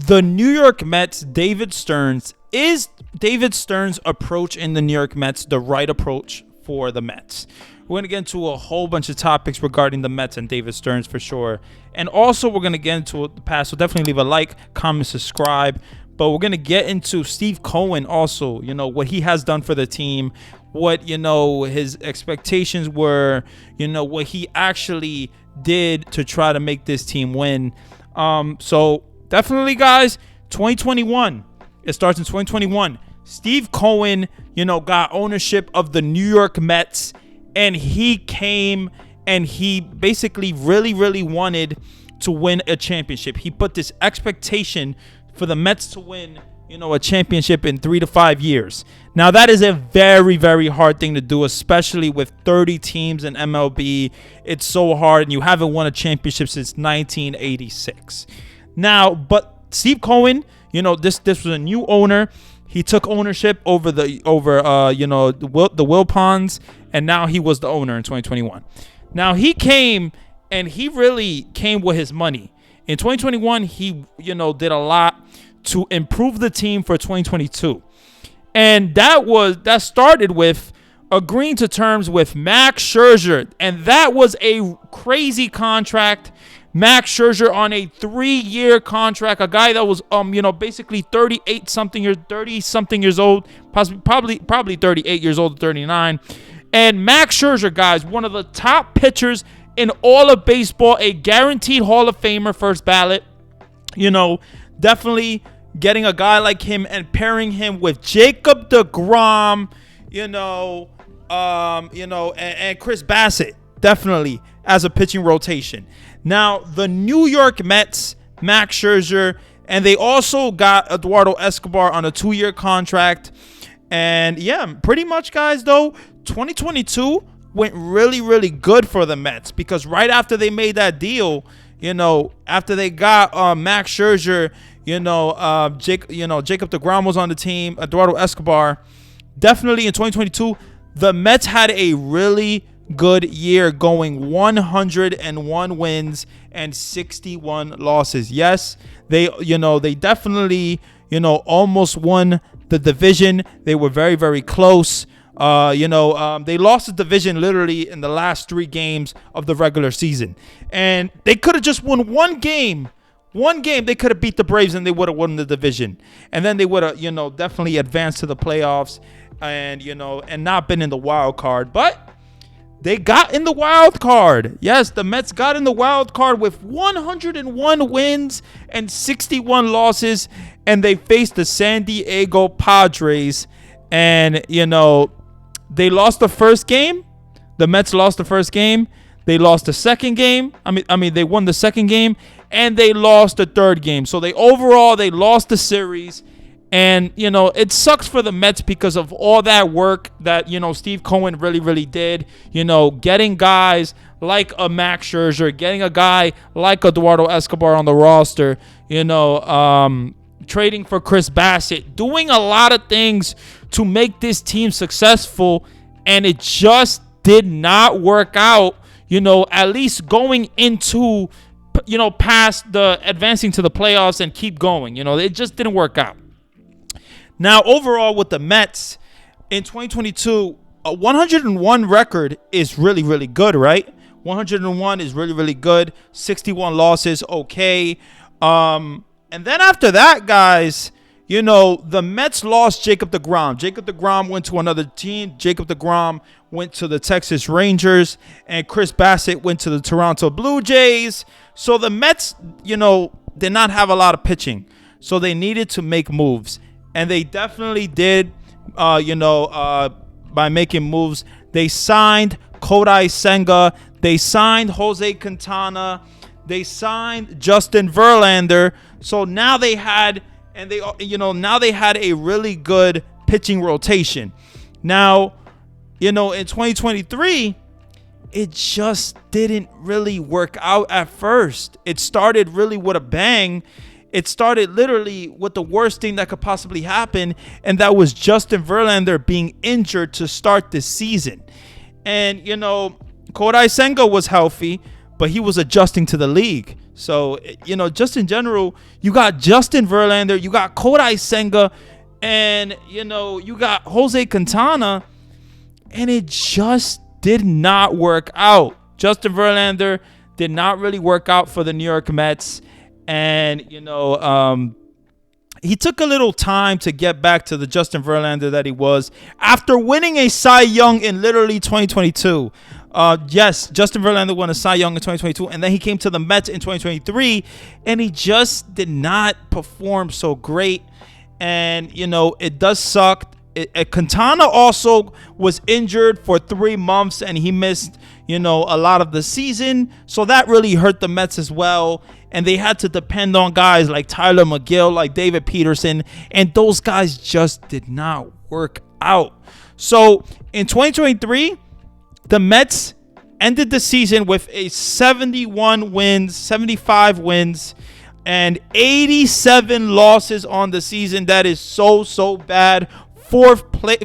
the New York Mets, David Stearns, is David Stearns' approach in the New York Mets the right approach for the Mets? We're going to get into a whole bunch of topics regarding the Mets and David Stearns for sure. And also, we're going to get into the past. So definitely leave a like, comment, subscribe. But we're going to get into Steve Cohen also, what he has done for the team, what, his expectations were, what he actually did to try to make this team win. So definitely, guys, 2021. It starts in 2021. Steve Cohen, got ownership of the New York Mets. And he came and he basically really, really wanted to win a championship. He put this expectation for the Mets to win, a championship in 3 to 5 years. Now, that is a very, very hard thing to do, especially with 30 teams in MLB. It's so hard, and you haven't won a championship since 1986. Now, but Steve Cohen, this was a new owner. He took ownership over the Wilpons, and now he was the owner in 2021. Now, he came, and he really came with his money. In 2021, he, did a lot to improve the team for 2022. And that started with agreeing to terms with Max Scherzer. And that was a crazy contract. Max Scherzer on a 3-year contract, a guy that was basically 30-something years old, probably 38 years old to 39. And Max Scherzer, guys, one of the top pitchers in all of baseball, a guaranteed Hall of Famer, first ballot. Definitely getting a guy like him and pairing him with Jacob deGrom, and Chris Bassett, definitely as a pitching rotation. Now, the New York Mets, Max Scherzer, and they also got Eduardo Escobar on a 2-year contract. And yeah, pretty much, guys, though, 2022 went really, really good for the Mets because right after they made that deal, after they got Max Scherzer, Jacob deGrom was on the team, Eduardo Escobar. Definitely in 2022, the Mets had a really good year, going 101 wins and 61 losses. Yes, they definitely, almost won the division. They were very, very close. They lost the division literally in the last 3 games of the regular season. And they could have just won one game. They could have beat the Braves and they would have won the division. And then they would have, definitely advanced to the playoffs and, and not been in the wild card. But they got in the wild card. Yes, the Mets got in the wild card with 101 wins and 61 losses. And they faced the San Diego Padres. And, they lost the first game. The Mets lost the first game. They lost the second game. They won the second game. And they lost the third game. So they lost the series. And, it sucks for the Mets because of all that work that, Steve Cohen really, really did. Getting guys like a Max Scherzer, getting a guy like Eduardo Escobar on the roster, trading for Chris Bassett, doing a lot of things to make this team successful. And it just did not work out, at least going into, past the advancing to the playoffs and keep going. It just didn't work out. Now, overall, with the Mets in 2022, a 101 record is really, really good, right? 101 is really, really good. 61 losses, okay. And then after that, guys, the Mets lost Jacob deGrom. Jacob deGrom went to another team. Jacob deGrom went to the Texas Rangers, and Chris Bassett went to the Toronto Blue Jays. So the Mets, did not have a lot of pitching. So they needed to make moves. And they definitely did, by making moves. They signed Kodai Senga. They signed Jose Quintana. They signed Justin Verlander. So now they had a really good pitching rotation. Now, in 2023, it just didn't really work out at first. It started really with a bang. It started literally with the worst thing that could possibly happen, and that was Justin Verlander being injured to start this season. And, Kodai Senga was healthy, but he was adjusting to the league. So, just in general, you got Justin Verlander, you got Kodai Senga, and, you got Jose Quintana, and it just did not work out. Justin Verlander did not really work out for the New York Mets. And, he took a little time to get back to the Justin Verlander that he was after winning a Cy Young in literally 2022. Yes, Justin Verlander won a Cy Young in 2022, and then he came to the Mets in 2023, and he just did not perform so great. And, it does suck. Quintana also was injured for 3 months, and he missed, a lot of the season. So that really hurt the Mets as well. And they had to depend on guys like Tyler McGill, like David Peterson, and those guys just did not work out. So in 2023, the Mets ended the season with a 75 wins, and 87 losses on the season. That is so bad. Fourth place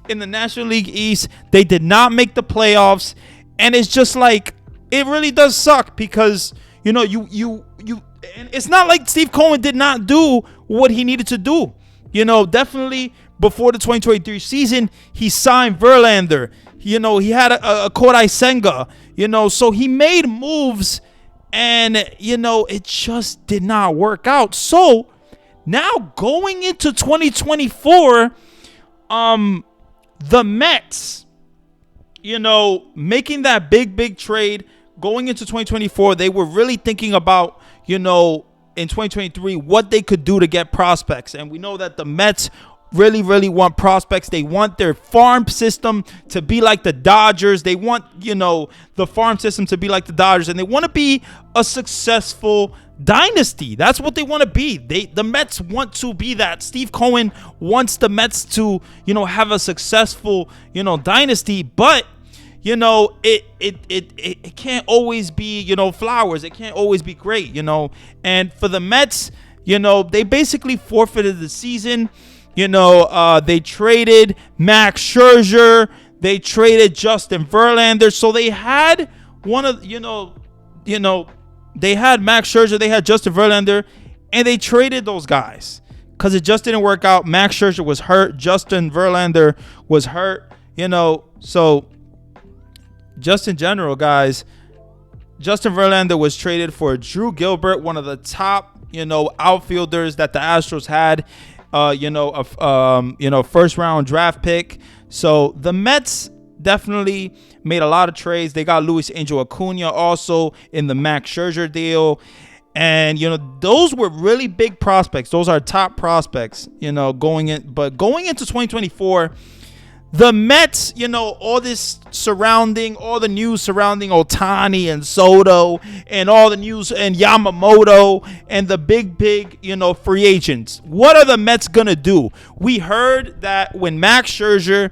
in the National League East. They did not make the playoffs, and it's just like, it really does suck because and it's not like Steve Cohen did not do what he needed to do. Definitely before the 2023 season, he signed Verlander. He had a Kodai Senga. So he made moves, and it just did not work out. So now going into 2024, the Mets, making that big trade going into 2024, they were really thinking about, in 2023, what they could do to get prospects. And we know that the Mets really want prospects. They want their farm system to be like the Dodgers. They want, the farm system to be like the Dodgers, and they want to be a successful dynasty. That's what they want to be. The Mets want to be that. Steve Cohen wants the Mets to, have a successful, dynasty, but it can't always be, flowers. It can't always be great, And for the Mets, they basically forfeited the season. They traded Max Scherzer. They traded Justin Verlander. So they had they had Max Scherzer, they had Justin Verlander, and they traded those guys because it just didn't work out. Max Scherzer was hurt. Justin Verlander was hurt, so just in general, guys, Justin Verlander was traded for Drew Gilbert, one of the top, outfielders that the Astros had, first round draft pick. So the Mets definitely made a lot of trades. They got Luis Angel Acuna also in the Max Scherzer deal. And, those were really big prospects. Those are top prospects, going in. But going into 2024, the Mets, all the news surrounding Ohtani and Soto and all the news and Yamamoto and the big, free agents. What are the Mets going to do? We heard that when Max Scherzer,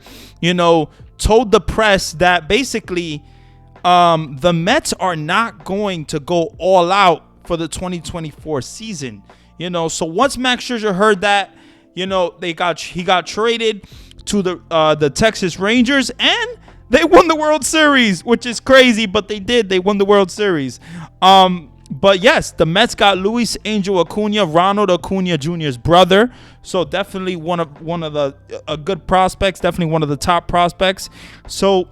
told the press that basically the Mets are not going to go all out for the 2024 season. So once Max Scherzer heard that, he got traded to the Texas Rangers, and they won the World Series, which is crazy, but they did. They won the World Series. But yes, the Mets got Luis Angel Acuna, Ronald Acuna Jr.'s brother. So definitely one of the good prospects, definitely one of the top prospects. So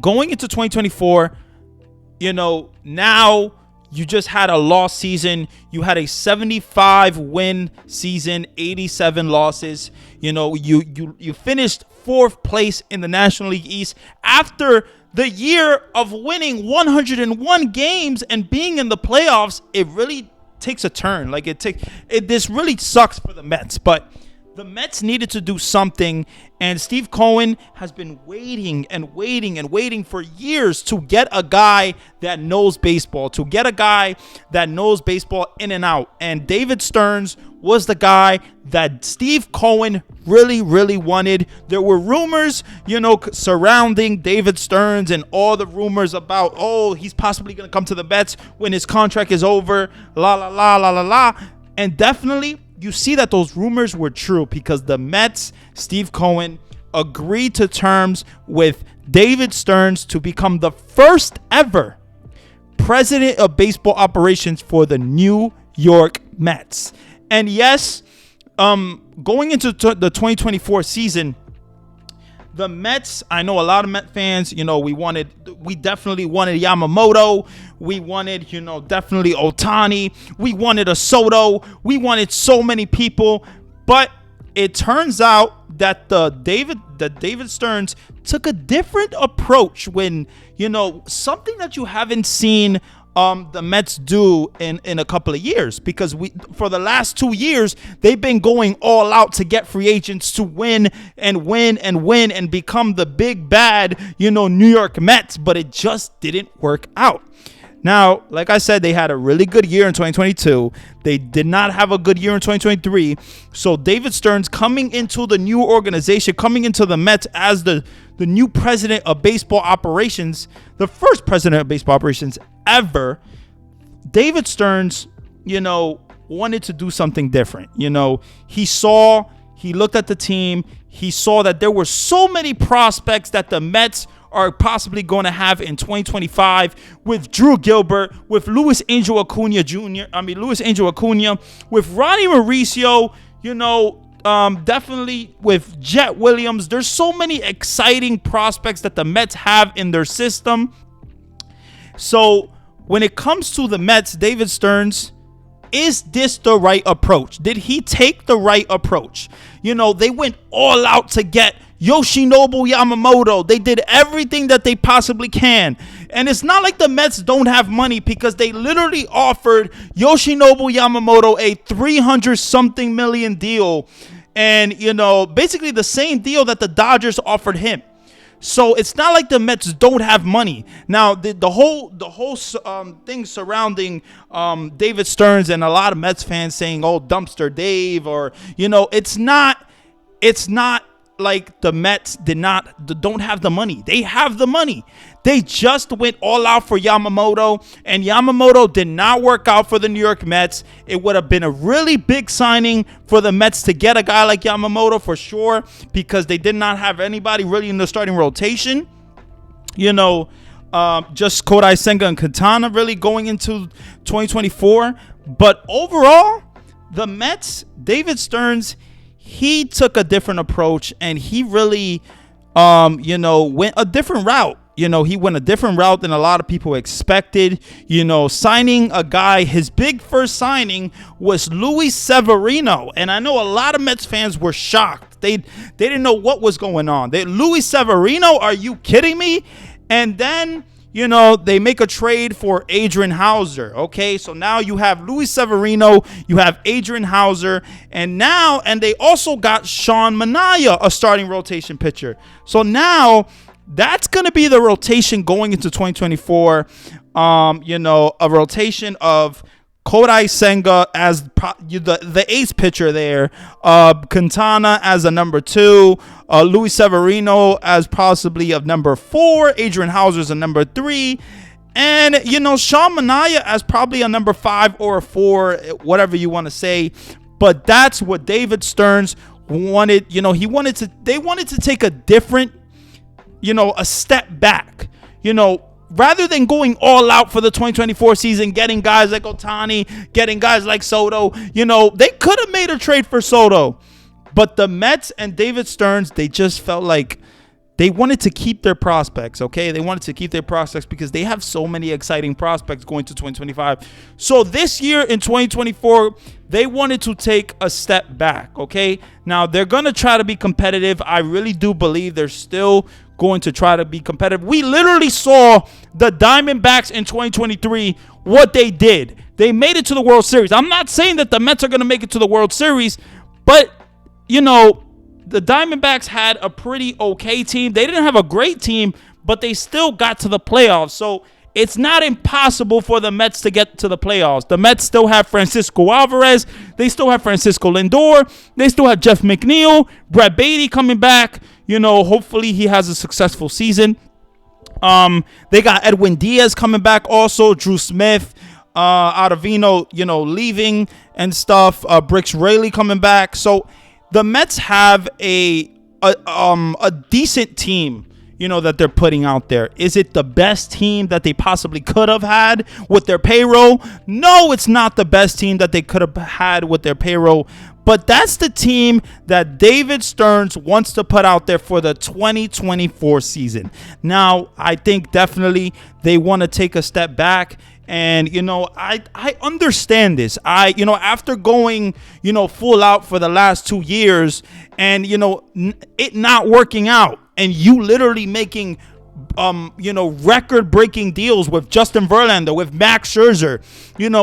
going into 2024, now you just had a lost season. You had a 75 win season, 87 losses. You finished 4th place in the National League East after the year of winning 101 games and being in the playoffs. It really takes a turn. This really sucks for the Mets, but the Mets needed to do something, and Steve Cohen has been waiting for years to get a guy that knows baseball, in and out. And David Stearns was the guy that Steve Cohen really wanted. There were rumors, surrounding David Stearns and all the rumors about, he's possibly going to come to the Mets when his contract is over, and definitely you see that those rumors were true because the Mets, Steve Cohen, agreed to terms with David Stearns to become the first ever president of baseball operations for the New York Mets. And yes, going into the 2024 season, the Mets, I know a lot of Met fans, we definitely wanted Yamamoto. We wanted, definitely Ohtani. We wanted a Soto. We wanted so many people. But it turns out that David Stearns took a different approach when, something that you haven't seen the Mets do in a couple of years, because for the last 2 years they've been going all out to get free agents to win and become the big bad New York Mets, but it just didn't work out. Now, like I said, they had a really good year in 2022. They did not have a good year in 2023. So David Stearns coming into the new organization, coming into the Mets as the new president of baseball operations, the first president of baseball operations ever, David Stearns, wanted to do something different. He looked at the team. He saw that there were so many prospects that the Mets are possibly going to have in 2025 with Drew Gilbert, with Luis Angel Acuna, with Ronnie Mauricio, definitely with Jet Williams. There's so many exciting prospects that the Mets have in their system. So when it comes to the Mets, David Stearns, is this the right approach? Did he take the right approach? They went all out to get Yoshinobu Yamamoto. They did everything that they possibly can. And it's not like the Mets don't have money, because they literally offered Yoshinobu Yamamoto a 300-something million deal. And, basically the same deal that the Dodgers offered him. So it's not like the Mets don't have money. Now, the whole thing surrounding David Stearns and a lot of Mets fans saying, "Oh, dumpster Dave," or it's not like the Mets don't have the money. They have the money. They just went all out for Yamamoto, and Yamamoto did not work out for the New York Mets. It would have been a really big signing for the Mets to get a guy like Yamamoto for sure, because they did not have anybody really in the starting rotation. Just Kodai Senga and Quintana really going into 2024. But overall, the Mets, David Stearns, he took a different approach, and he really, went a different route. He went a different route than a lot of people expected. Signing a guy, his big first signing was Luis Severino. And I know a lot of Mets fans were shocked. They didn't know what was going on. Luis Severino, are you kidding me? And then, they make a trade for Adrian Hauser. Okay, so now you have Luis Severino, you have Adrian Hauser, and they also got Sean Manaea, a starting rotation pitcher. So now that's going to be the rotation going into 2024. A rotation of Kodai Senga as the ace pitcher there, Quintana as a number 2, Luis Severino as possibly a number 4, Adrian Hauser as a number 3, and Sean Manaea as probably a number 5 or a 4, whatever you want to say. But that's what David Stearns wanted. They wanted to take a different, a step back. Rather than going all out for the 2024 season, getting guys like Ohtani, getting guys like Soto, they could have made a trade for Soto. But the Mets and David Stearns, they just felt like they wanted to keep their prospects, okay? They wanted to keep their prospects because they have so many exciting prospects going to 2025. So this year in 2024, they wanted to take a step back, okay? Now, they're going to try to be competitive. I really do believe they're still going to try to be competitive. We literally saw the Diamondbacks in 2023, what they did. They made it to the World Series. I'm not saying that the Mets are going to make it to the World Series, but, the Diamondbacks had a pretty okay team. They didn't have a great team, but they still got to the playoffs. So it's not impossible for the Mets to get to the playoffs. The Mets still have Francisco Alvarez. They still have Francisco Lindor. They still have Jeff McNeil, Brett Beatty coming back. Hopefully he has a successful season. They got Edwin Diaz coming back also. Drew Smith, Ottavino, leaving and stuff. Brooks Raley coming back. So the Mets have a decent team, that they're putting out there. Is it the best team that they possibly could have had with their payroll? No, it's not the best team that they could have had with their payroll. But that's the team that David Stearns wants to put out there for the 2024 season. Now, I think definitely they want to take a step back. And, I understand this. After going, full out for the last 2 years and, it not working out, and you literally making record-breaking deals with Justin Verlander, with Max Scherzer,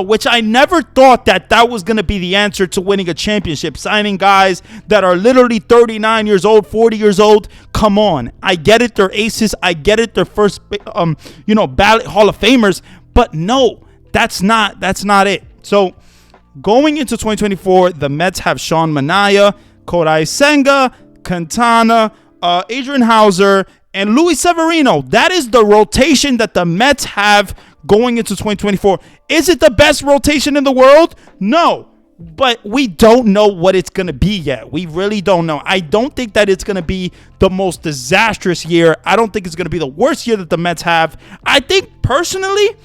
which I never thought that was going to be the answer to winning a championship, signing guys that are literally 39 years old, 40 years old. Come on. I get it. They're aces. I get it. They're first, ballot Hall of Famers. But no, that's not it. So going into 2024, the Mets have Sean Manaea, Kodai Senga, Quintana, Adrian Hauser, and Luis Severino. That is the rotation that the Mets have going into 2024. Is it the best rotation in the world? No. But we don't know what it's going to be yet. We really don't know. I don't think that it's going to be the most disastrous year. I don't think it's going to be the worst year that the Mets have. I think personally,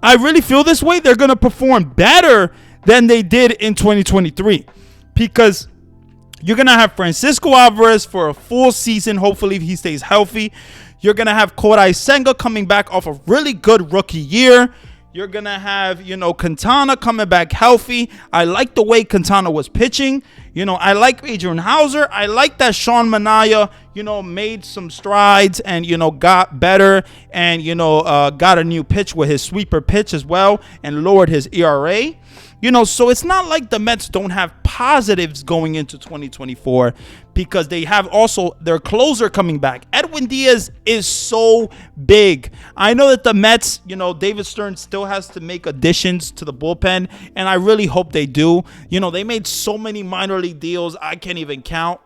I really feel this way. They're going to perform better than they did in 2023 because you're going to have Francisco Alvarez for a full season. Hopefully, if he stays healthy. You're going to have Kodai Senga coming back off a really good rookie year. You're going to have, Quintana coming back healthy. I like the way Quintana was pitching. I like Adrian Hauser. I like that Sean Manaea, made some strides and, got better and, got a new pitch with his sweeper pitch as well and lowered his ERA. So it's not like the Mets don't have positives going into 2024 because they have also their closer coming back. Edwin Diaz is so big. I know that the Mets, David Stearns still has to make additions to the bullpen, and I really hope they do. They made so many minor league deals, I can't even count.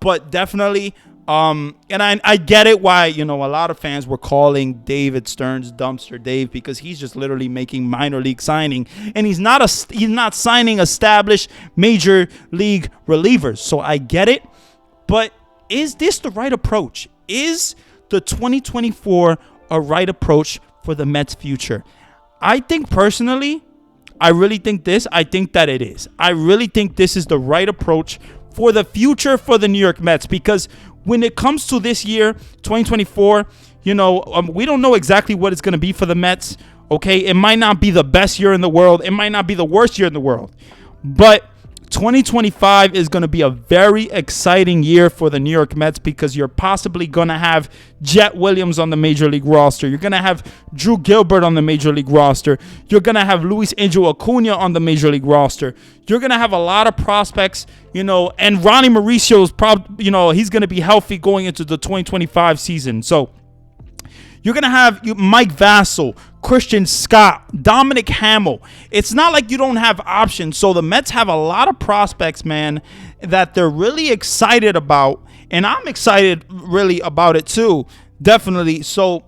But definitely, and I get it why, a lot of fans were calling David Stearns Dumpster Dave because he's just literally making minor league signing, and he's not signing established major league relievers. So I get it, but is this the right approach? Is the 2024 a right approach for the Mets' future? I think personally, I really think this. I think that it is. I really think this is the right approach for the future for the New York Mets because when it comes to this year, 2024, we don't know exactly what it's going to be for the Mets, okay? It might not be the best year in the world. It might not be the worst year in the world. But 2025 is going to be a very exciting year for the New York Mets because you're possibly going to have Jet Williams on the Major League roster. You're going to have Drew Gilbert on the Major League roster. You're going to have Luis Angel Acuna on the Major League roster. You're going to have a lot of prospects, and Ronnie Mauricio is he's going to be healthy going into the 2025 season. So you're going to have Mike Vassell, Christian Scott, Dominic Hamill. It's not like you don't have options. So the Mets have a lot of prospects, man, that they're really excited about. And I'm excited really about it too, definitely. So,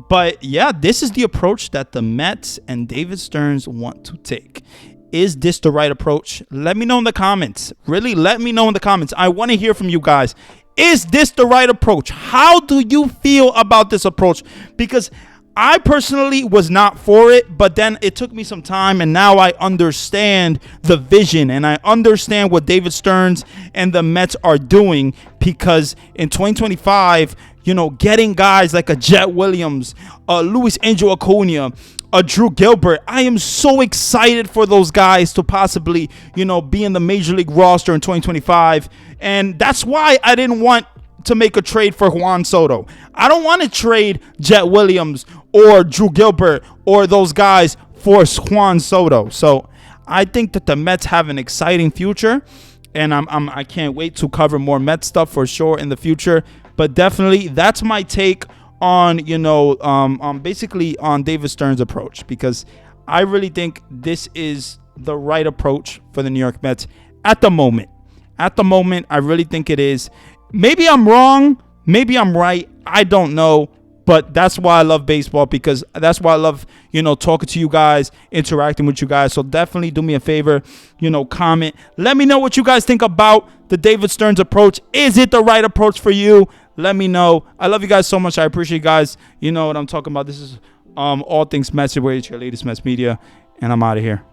but yeah, this is the approach that the Mets and David Stearns want to take. Is this the right approach? Let me know in the comments. Really, let me know in the comments. I want to hear from you guys. Is this the right approach? How do you feel about this approach? Because I personally was not for it, but then it took me some time, and now I understand the vision, and I understand what David Stearns and the Mets are doing, because in 2025, getting guys like a Jet Williams, Luis Angel Acuna, Drew Gilbert, I am so excited for those guys to possibly, be in the Major League roster in 2025, and that's why I didn't want to make a trade for Juan Soto. I don't want to trade Jet Williams or Drew Gilbert or those guys for Juan Soto. So I think that the Mets have an exciting future, and I can't wait to cover more Mets stuff for sure in the future. But definitely, that's my take on basically on David Stearns' approach, because I really think this is the right approach for the New York Mets at the moment. At the moment, I really think it is. Maybe I'm wrong. Maybe I'm right. I don't know. But that's why I love baseball, because that's why I love, talking to you guys, interacting with you guys. So definitely do me a favor, comment. Let me know what you guys think about the David Stearns approach. Is it the right approach for you? Let me know. I love you guys so much. I appreciate you guys. You know what I'm talking about. This is all things Mets, your latest Mets media, and I'm out of here.